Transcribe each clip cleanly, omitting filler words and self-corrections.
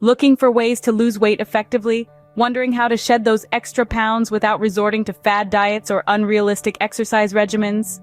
Looking for ways to lose weight effectively? Wondering how to shed those extra pounds without resorting to fad diets or unrealistic exercise regimens?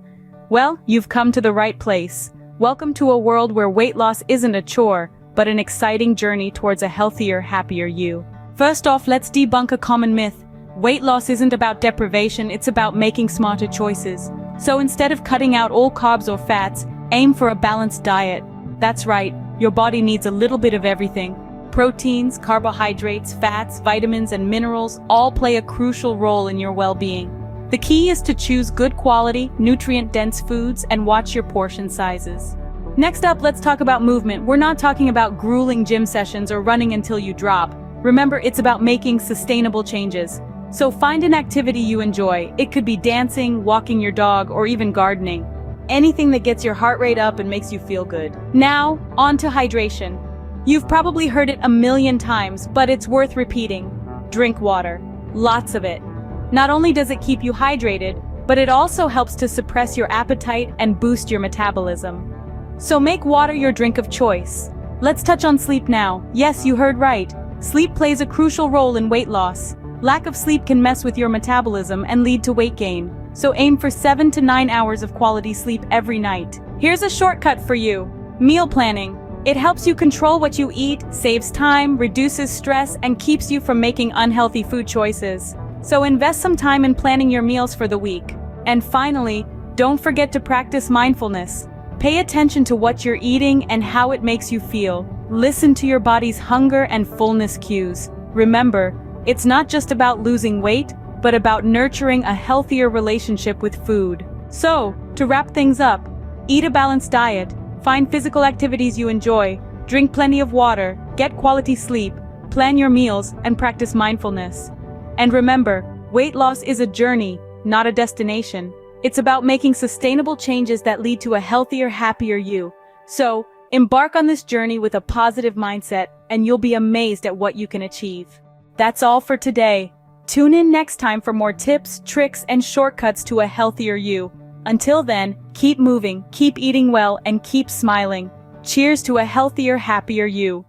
Well, you've come to the right place. Welcome to a world where weight loss isn't a chore, but an exciting journey towards a healthier, happier you. First off, let's debunk a common myth. Weight loss isn't about deprivation, it's about making smarter choices. So instead of cutting out all carbs or fats, aim for a balanced diet. That's right, your body needs a little bit of everything. Proteins, carbohydrates, fats, vitamins, and minerals all play a crucial role in your well-being. The key is to choose good quality, nutrient-dense foods and watch your portion sizes. Next up, let's talk about movement. We're not talking about grueling gym sessions or running until you drop. Remember, it's about making sustainable changes. So find an activity you enjoy. It could be dancing, walking your dog, or even gardening. Anything that gets your heart rate up and makes you feel good. Now, on to hydration. You've probably heard it a million times, but it's worth repeating. Drink water. Lots of it. Not only does it keep you hydrated, but it also helps to suppress your appetite and boost your metabolism. So make water your drink of choice. Let's touch on sleep now. Yes, you heard right. Sleep plays a crucial role in weight loss. Lack of sleep can mess with your metabolism and lead to weight gain. So aim for 7 to 9 hours of quality sleep every night. Here's a shortcut for you. Meal planning. It helps you control what you eat, saves time, reduces stress, and keeps you from making unhealthy food choices. So invest some time in planning your meals for the week. And finally, don't forget to practice mindfulness. Pay attention to what you're eating and how it makes you feel. Listen to your body's hunger and fullness cues. Remember, it's not just about losing weight, but about nurturing a healthier relationship with food. So, to wrap things up, eat a balanced diet, find physical activities you enjoy, drink plenty of water, get quality sleep, plan your meals, and practice mindfulness. And remember, weight loss is a journey, not a destination. It's about making sustainable changes that lead to a healthier, happier you. So, embark on this journey with a positive mindset, and you'll be amazed at what you can achieve. That's all for today. Tune in next time for more tips, tricks, and shortcuts to a healthier you. Until then, keep moving, keep eating well, and keep smiling. Cheers to a healthier, happier you.